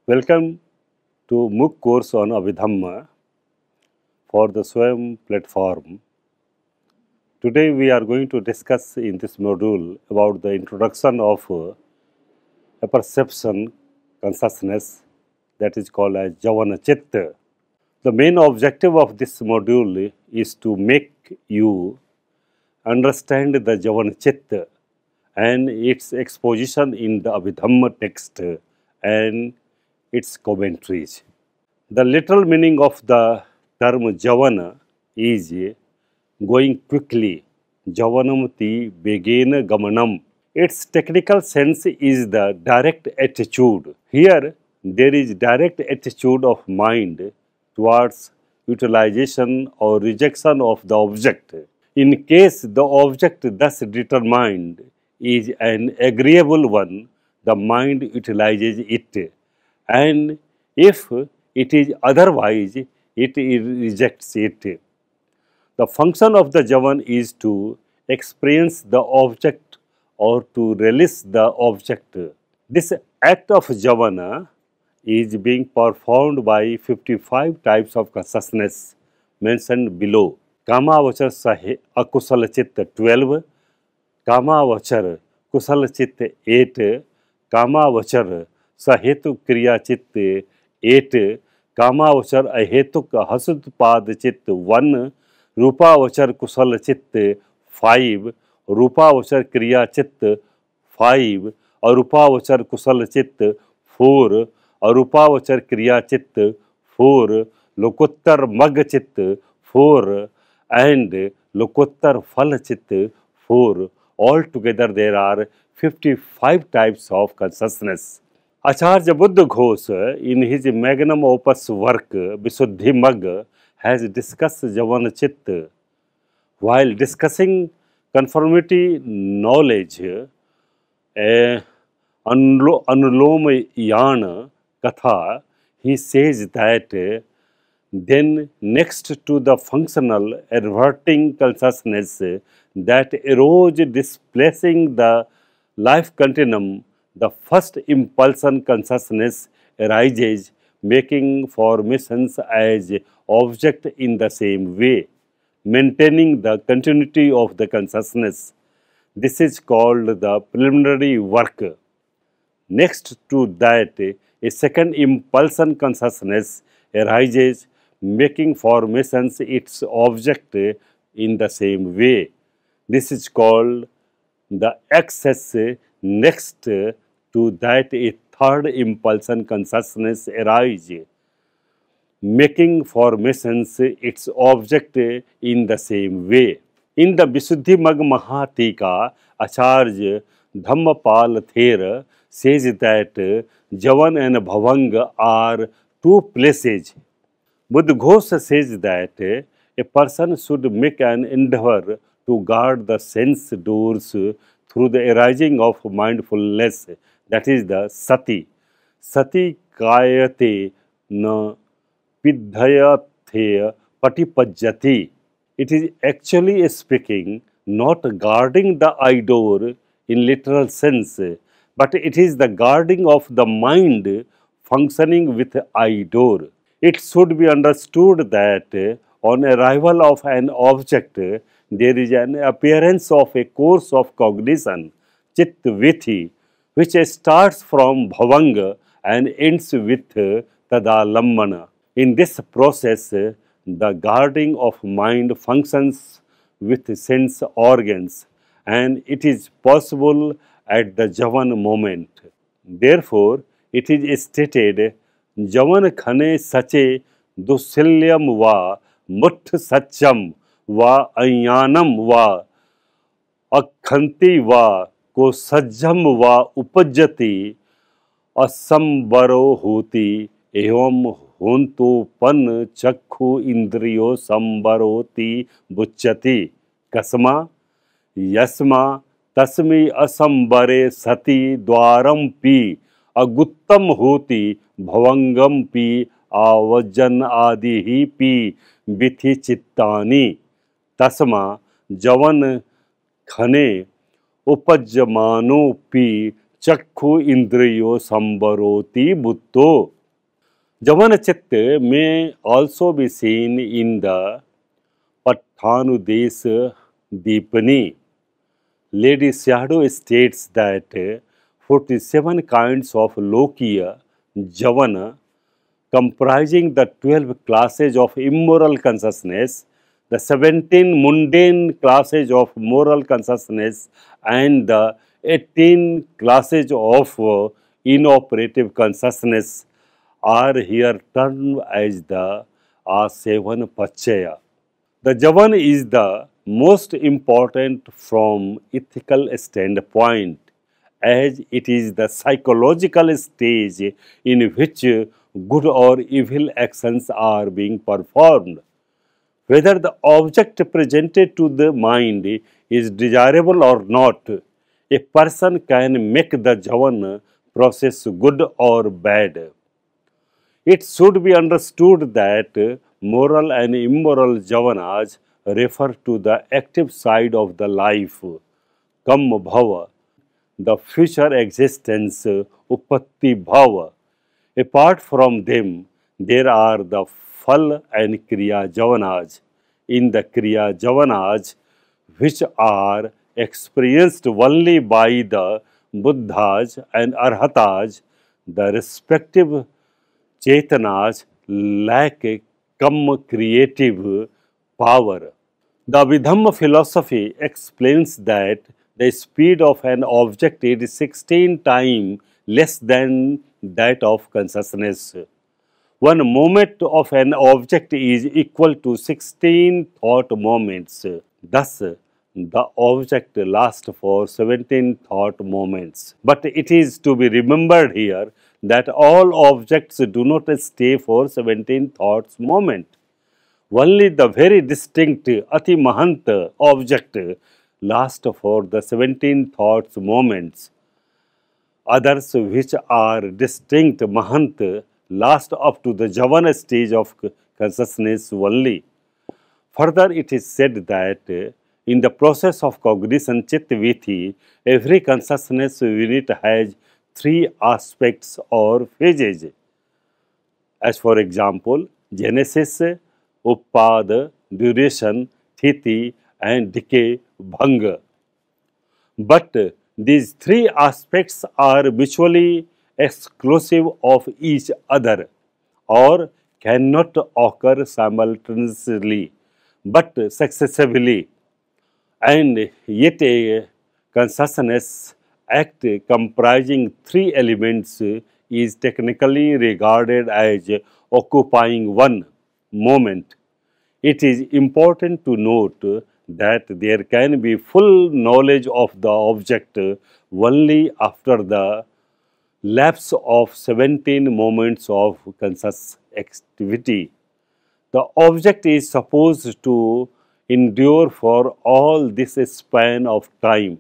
Welcome to MOOC course on Abhidhamma for the Swayam platform. Today we are going to discuss in this module about the introduction of a perception consciousness that is called as Javana Chitta. The main objective of this module is to make you understand the Javana Chitta and its exposition in the Abhidhamma text and its commentaries. The literal meaning of the term Javana is going quickly, Javanamati Begena Gamanam. Its technical sense is the direct attitude. Here, there is direct attitude of mind towards utilization or rejection of the object. In case the object thus determined is an agreeable one, the mind utilizes it, and if it is otherwise, it rejects it. The function of the Javan is to experience the object or to release the object. This act of Javana is being performed by 55 types of consciousness mentioned below. Kamavachar Sahe Akusala Chitta 12, Kamavachar Kusala Chitta 8, Kamavachar Sahetu Kriya Chitta 8, Kamavachar Ahetuk Hasutpad Chitta 1, Rupavachar Kusala Chitta 5, Rupavachar Kriya Chitta 5, Arupavachar Kusala Chitta 4, Arupavachar Kriya Chitta 4, Lokuttar Mag Chitta 4, and Lokuttar Phal Chitta 4. Altogether there are 55 types of consciousness. Acharya Buddha Ghosh in his magnum opus work Visuddhi Mag has discussed Javana Chitta. While discussing conformity knowledge, Anuloma Yana Katha, he says that then next to the functional averting consciousness that arose displacing the life continuum, the first impulsion consciousness arises, making formations as object in the same way, maintaining the continuity of the consciousness. This is called the preliminary work. Next to that, a second impulsion consciousness arises, making formations its object in the same way. This is called the excess. Next to that, a third impulsion consciousness arises, making formations its object in the same way. In the Visuddhi Mag Mahatika, Acharya Dhammapal Ther says that Javan and Bhavanga are two places. Buddha Ghosh says that a person should make an endeavor to guard the sense doors through the arising of mindfulness, that is the sati. Sati kayate na pidhayathe patipajjati. It is actually speaking not guarding the eye door in literal sense, but it is the guarding of the mind functioning with eye door. It should be understood that on arrival of an object, there is an appearance of a course of cognition, chit vithi, which starts from bhavanga and ends with tadalammana. In this process, the guarding of mind functions with sense organs, and it is possible at the Javan moment. Therefore, it is stated, Javan khane sache dusilyam va mutt sacham va ayanam va akhanti va ko sajjam va upajjati asambaro hoti evam hontu pan chakhu indriyo sambaroti bucchati kasma yasma tasmi asambare sati dwaram pi aguttam hoti bhavangam pi avajan adihi pi bithi chittani tasma javan khane upajjamano pi chakhu indriyo sambaroti butto. Javan Chitta may also be seen in the Pathanudes Deepani. Lady Shadow states that 47 kinds of Lokiya Javana, comprising the 12 classes of immoral consciousness, the 17 mundane classes of moral consciousness, and the 18 classes of inoperative consciousness are here termed as the Asevan Pachaya. The Javan is the most important from ethical standpoint, as it is the psychological stage in which good or evil actions are being performed. Whether the object presented to the mind is desirable or not, a person can make the Javan process good or bad. It should be understood that moral and immoral javanas refer to the active side of the life, Kamma Bhava, the future existence, Uppatti Bhava. Apart from them, there are the Phal and Kriya Javanas. In the Kriya Javanas, which are experienced only by the Buddhas and Arhatas, the respective Chetanas lack a creative power. The Abhidhamma philosophy explains that the speed of an object is 16 times less than that of consciousness. One moment of an object is equal to 16 thought moments. Thus, the object lasts for 17 thought moments. But it is to be remembered here that all objects do not stay for 17 thoughts moment. Only the very distinct Ati Mahanta object lasts for the 17 thoughts moments. Others which are distinct Mahant last up to the Javana stage of consciousness only. Further, it is said that in the process of cognition Chitta Vithi, every consciousness unit has three aspects or phases. As for example, genesis, uppada, duration, thiti, and decay, bhanga. But these three aspects are mutually exclusive of each other or cannot occur simultaneously but successively, and yet a consciousness act comprising three elements is technically regarded as occupying one moment. It is important to note that there can be full knowledge of the object only after the lapse of 17 moments of conscious activity. The object is supposed to endure for all this span of time.